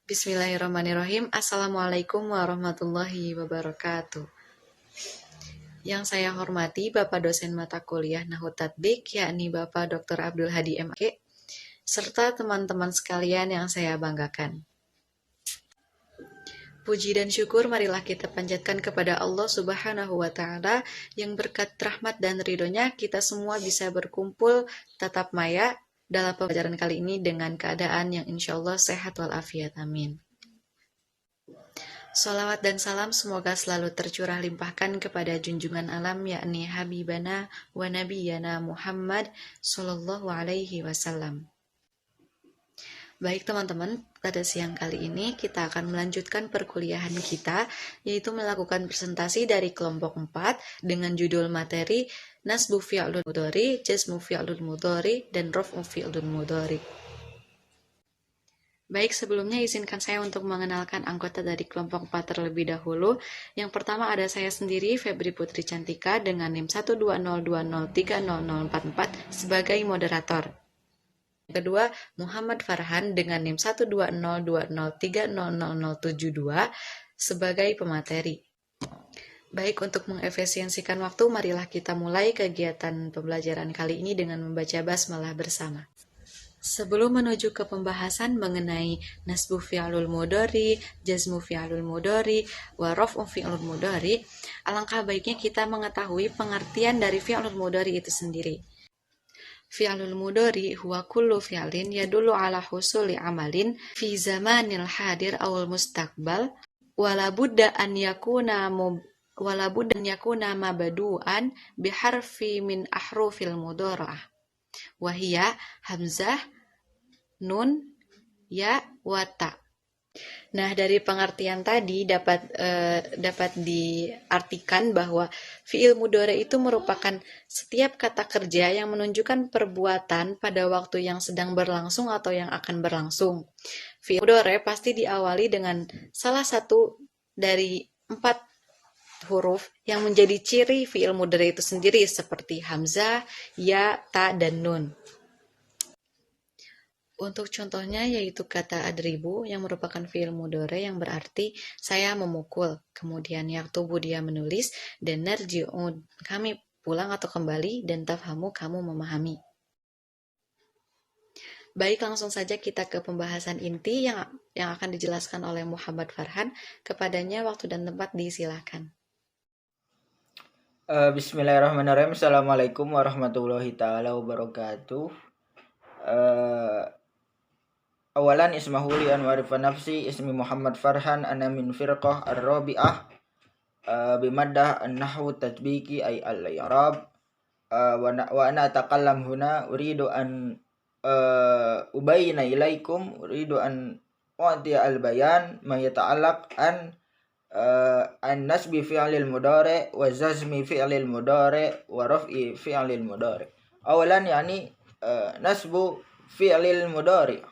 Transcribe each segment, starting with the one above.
Bismillahirrahmanirrahim. Assalamualaikum warahmatullahi wabarakatuh. Yang saya hormati Bapak dosen mata kuliah Nahwu Tatbik, yakni Bapak Dr. Abdul Hadi MK, serta teman-teman sekalian yang saya banggakan. Puji dan syukur marilah kita panjatkan kepada Allah Subhanahu wa Ta'ala yang berkat rahmat dan ridhonya kita semua bisa berkumpul tatap maya dalam pembelajaran kali ini dengan keadaan yang insya Allah sehat walafiat. Amin. Sholawat dan salam semoga selalu tercurah limpahkan kepada junjungan alam yakni Habibana wa Nabiyana Muhammad Sallallahu Alaihi Wasallam. Baik teman-teman, pada siang kali ini kita akan melanjutkan perkuliahan kita, yaitu melakukan presentasi dari kelompok 4 dengan judul materi Nasbu Fi'lul Mudhari, Jazmu Fi'lul Mudhari, dan Raf'u Fi'lul Mudhari. Baik, sebelumnya izinkan saya untuk mengenalkan anggota dari kelompok 4 terlebih dahulu. Yang pertama ada saya sendiri, Febri Putri Cantika, dengan NIM 12020300044 sebagai moderator. Yang kedua, Muhammad Farhan dengan NIM 12020300072 sebagai pemateri. Baik, untuk mengefisiensikan waktu, marilah kita mulai kegiatan pembelajaran kali ini dengan membaca basmalah bersama. Sebelum menuju ke pembahasan mengenai nasbu fi'lul mudhari, jazmu fi'lul mudhari, wa raf'u fi'lul mudhari, alangkah baiknya kita mengetahui pengertian dari fi'lul mudhari itu sendiri. Fi'lul mudhari huwa kullu fi'lin yadullu ala husuli amalin fi zamanil hadir awal mustaqbal wala budda an yakuna mabadu'an biharfi min ahrufil mudhara'ah wa hiya hamzah, nun, ya, wa ta. Nah, dari pengertian tadi dapat diartikan bahwa fi'il mudhari itu merupakan setiap kata kerja yang menunjukkan perbuatan pada waktu yang sedang berlangsung atau yang akan berlangsung. Fi'il mudhari pasti diawali dengan salah satu dari 4 huruf yang menjadi ciri fi'il mudhari itu sendiri seperti hamzah, ya, ta, dan nun. Untuk contohnya yaitu kata adribu yang merupakan fi'il mudhari yang berarti saya memukul, kemudian yaktubu dia menulis, dan narji'u kami pulang atau kembali, dan tafhamu kamu memahami. Baik, langsung saja kita ke pembahasan inti yang akan dijelaskan oleh Muhammad Farhan. Kepadanya waktu dan tempat disilakan. Bismillahirrahmanirrahim. Assalamualaikum warahmatullahi ta'ala wabarakatuh. Awalan ismahu li an warifa nafsi, ismi Muhammad Farhan, ana min firqah ar-rabi'ah bimaddah an-nahwu tatbiki ay al-i'rab wa ana atakallam huna uridu an ubayina ilaikum, uridu an u'tiya al-bayan ma yata'allaq an nasbi fi'lil mudhari wa jazmi fi'lil mudhari wa raf'i fi'lil mudhari. Awalan yani nasbu fi'lil mudhari.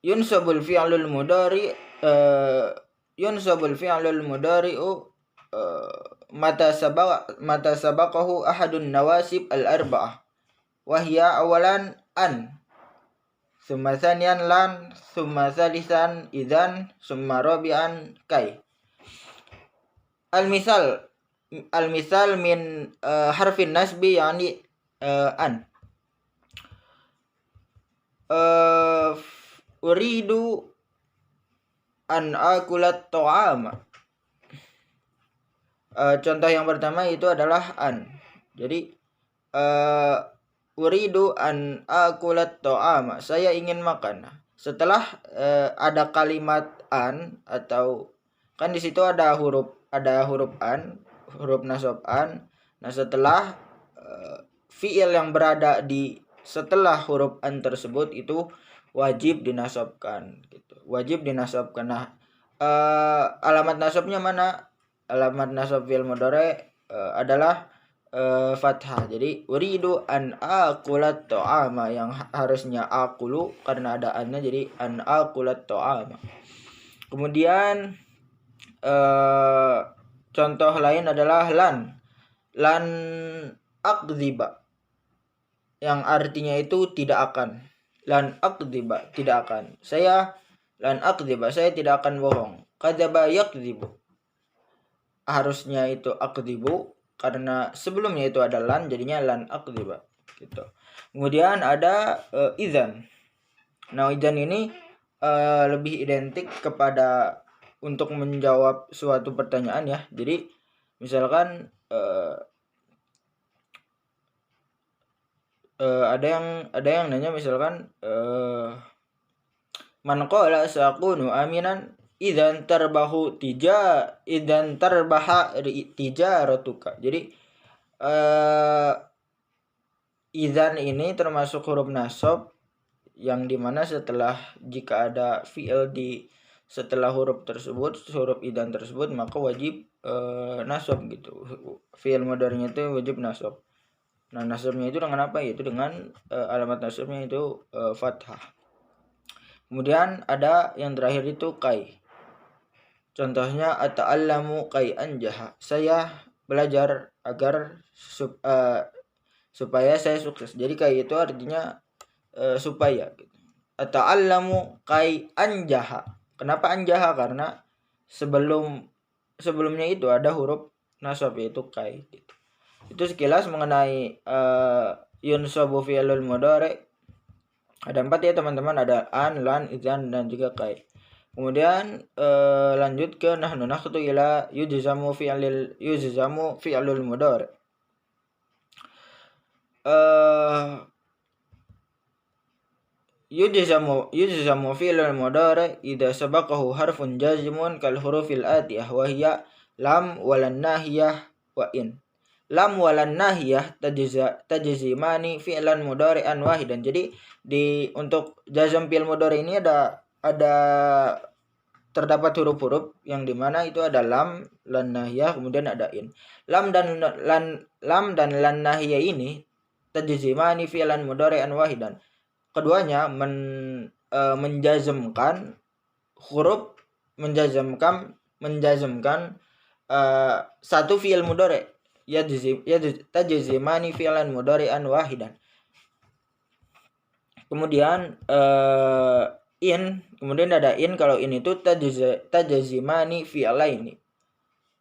Yunsabul fi'lul mudhari mata sabaqahu ahadun nawasib al-arba'ah wa hiya awalan an, summa thaniyan lan, summa thalithan idzan, summa rabi'an kai. Al-misal min harfin nasbi yani an. Uridu an akulat ta'ama. Contoh yang pertama itu adalah an. Jadi uridu an akulat ta'ama, saya ingin makan. Setelah ada kalimat an, atau kan di situ ada huruf an, huruf nasab an. Nah, setelah fi'il yang berada di setelah huruf an tersebut itu wajib dinasabkan gitu. Wajib dinasabkan. Nah, alamat nasabnya mana? Alamat nasab fi'il mudhari adalah fathah. Jadi uridu an akulat ta'ama, yang harusnya akulu karena ada annya jadi an akulat ta'ama. Kemudian contoh lain adalah lan akdziba, yang artinya itu tidak akan. lan akdziba, tidak akan. Saya lan akdziba, saya tidak akan bohong. Kadzaba yakdzibu. Harusnya itu akdzibu karena sebelumnya itu ada lan, jadinya lan akdziba gitu. Kemudian ada idzan. Nah, idzan ini lebih identik kepada untuk menjawab suatu pertanyaan ya. Jadi misalkan ada yang nanya misalkan man qala saqunu aminan idzan tarbaha tijaratuka. Jadi idzan ini termasuk huruf nasab yang dimana jika ada fi'il di setelah huruf idzan tersebut, maka wajib nasab gitu. Fi'il mudhari'nya itu wajib nasab. Nah, nasabnya itu dengan apa? Yaitu dengan alamat nasabnya itu fathah. Kemudian ada yang terakhir itu kai. Contohnya ata'allamu kai anjaha. Saya belajar agar supaya saya sukses. Jadi kai itu artinya supaya gitu. Ata'allamu kai anjaha. Kenapa anjaha? Karena sebelumnya itu ada huruf nasab yaitu kai gitu. Itu sekilas mengenai yunsabu fi'lul mudhari. Ada 4 ya teman-teman, ada an, lan, idzan, dan juga kai. Kemudian lanjut ke nahnu nakhtu ila yujzamu fi'lul mudhari. Yujzamu fi'lul mudhari idza sabaqahu harfun jazimun kal hurufil atiyah wa hiya lam walan nahiyah wa in. Lam walan nahiyah tajzimani fi'lan mudhari'an wahidan. Jadi untuk jazm fi'il mudhari ini ada terdapat huruf-huruf yang dimana itu ada lam, lan nahiyah, kemudian ada in. Lam dan lan nahiyah ini tajzimani fi'lan mudhari'an wahidan. Keduanya menjazmkan satu fi'il mudhari'. Tajzimani fi'lan mudhari'an wahidan. Kemudian kemudian ada in. Kalau in itu tajzimani fi'laini.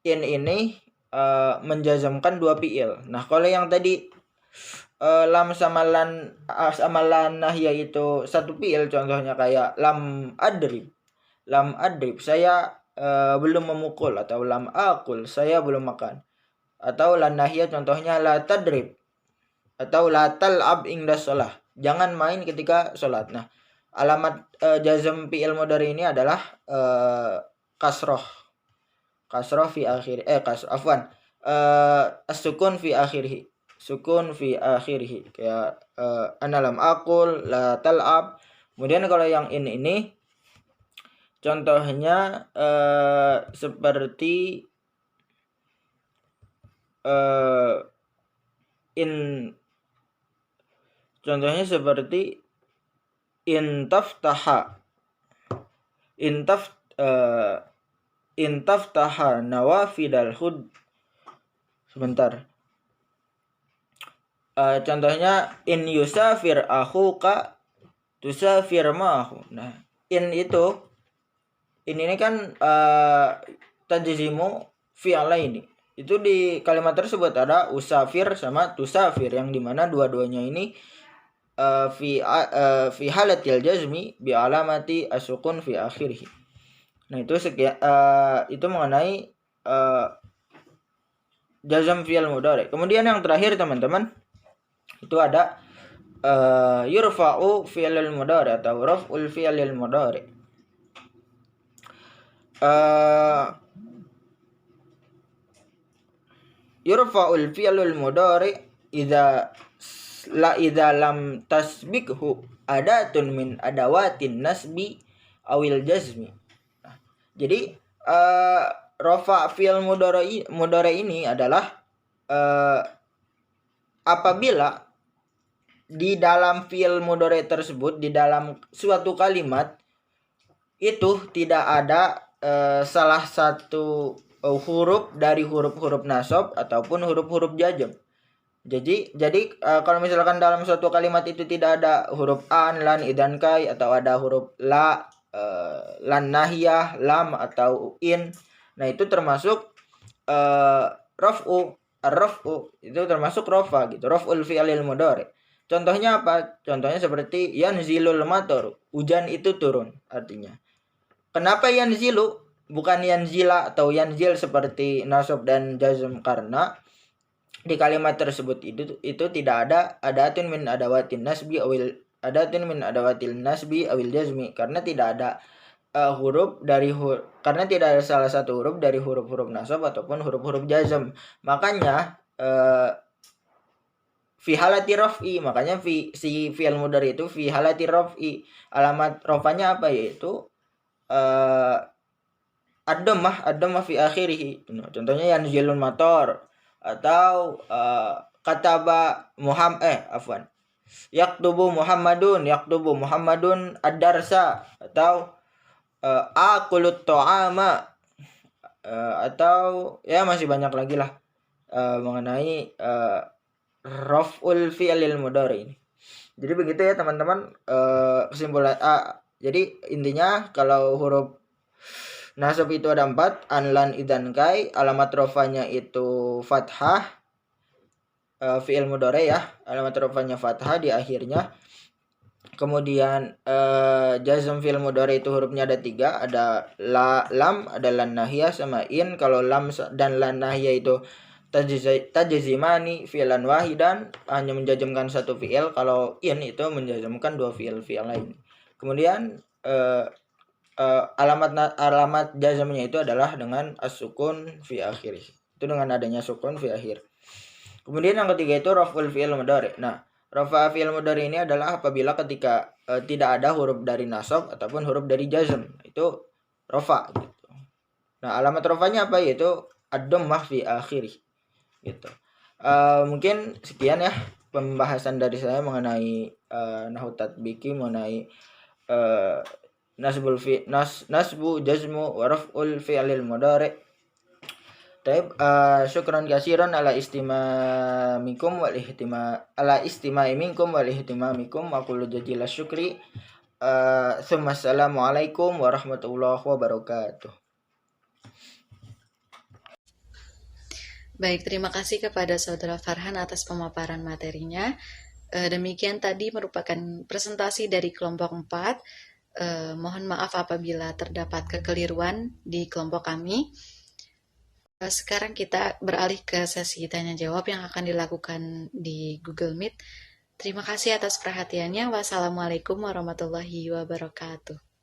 In ini menjazmkan 2 fi'il. Nah, kalau yang tadi lam sama lan nahiyah itu 1 fi'il, contohnya kayak lam adrib, saya belum memukul, atau lam akul, saya belum makan. Atau lan nahiyah contohnya la tadrib atau la tal'ab inda shalah, jangan main ketika sholat. Nah, alamat jazm fi'il mudhari ini adalah kasroh fi akhir as-sukun fi akhirih, kayak ana lam aqul la tal'ab. Kemudian kalau yang ini contohnya seperti in taftaha nawafidal hud. Sebentar. Contohnya in yusafir akhuka tusafir ma'ahu. Nah, in ini kan tajzimu fi'laini. Itu di kalimat tersebut ada usafir sama tusafir, yang dimana dua-duanya ini fi halatil jazmi bi alamati as-sukun fi akhirih. Nah, itu mengenai jazm fi'il mudhari. Kemudian yang terakhir teman-teman, itu ada yurfa'u fi'lul mudhari atau raf'ul fi'lil mudhari. Yurfa'ul fi'lul mudhari idza lam tasbikhu adatun min adawatin nasbi awil jazmi. Nah, jadi rafa fi'il mudhari ini adalah apabila di dalam fi'il mudhari tersebut, di dalam suatu kalimat itu tidak ada salah satu huruf dari huruf-huruf nasab ataupun huruf-huruf jazm. Jadi kalau misalkan dalam suatu kalimat itu tidak ada huruf an, lan, idan, kai, atau ada huruf la, lan nahiyah, lam, atau in, nah itu termasuk raf'u. Ar-raf'u itu termasuk rafa gitu. Raf'ul fi'lil mudhari. Contohnya apa? Contohnya seperti yanzilul matar, hujan itu turun artinya. Kenapa yanzilu bukan yanzila atau yanzil seperti nasab dan jazm? Karena di kalimat tersebut itu tidak ada adatun min adawatin nasbi awil adatun min adawatil nasbi awil jazmi, karena tidak ada karena tidak ada salah satu huruf dari huruf-huruf nasab ataupun huruf-huruf jazm. Makanya fi halati raf'i, makanya si fi'il mudhari itu fi halati raf'i, alamat rafanya apa, yaitu ad-dhammah fi akhirih. Contohnya yanzilul matar, atau kataba yaktubu Muhammadun ad-darsa, atau akulut to'ama, atau ya masih banyak lagi lah mengenai raf'ul fi'lil mudhari ini. Jadi begitu ya teman-teman, kesimpulan. Jadi intinya kalau huruf nasab itu ada 4, an, lan, idan, kai. Alamat rafanya itu fathah, fi'il mudhari ya, alamat rafanya fathah di akhirnya. Kemudian jazm fi'il mudhari itu hurufnya ada 3, ada lam, ada lan nahiyah, sama in. Kalau lam dan lan nahiyah itu tajzimani fi'lan wahidan, hanya menjazmkan satu fi'il. Kalau in itu menjazmkan 2 fi'il lain. Kemudian alamat jazmnya itu adalah dengan as-sukun fi akhirih. Itu dengan adanya sukun fi akhir. Kemudian yang ketiga itu raf'ul fi'il mudhari. Nah, rafa fi'il mudhari ini adalah apabila ketika tidak ada huruf dari nasab ataupun huruf dari jazm, itu rafa gitu. Nah, alamat rafanya apa, yaitu ad-dhammah fi akhirih gitu. Mungkin sekian ya pembahasan dari saya mengenai nahwu tatbiki, mengenai nasbu jazmu wa raf'ul fi'lil mudhari. Taib, syukran kasiran ala istimamikum wal ihtimamikum wa kullu jazila syukri. Assalamualaikum warahmatullahi wabarakatuh. Baik, terima kasih kepada Saudara Farhan atas pemaparan materinya. Demikian tadi merupakan presentasi dari kelompok 4. Mohon maaf apabila terdapat kekeliruan di kelompok kami. Sekarang kita beralih ke sesi tanya jawab yang akan dilakukan di Google Meet. Terima kasih atas perhatiannya. Wassalamualaikum warahmatullahi wabarakatuh.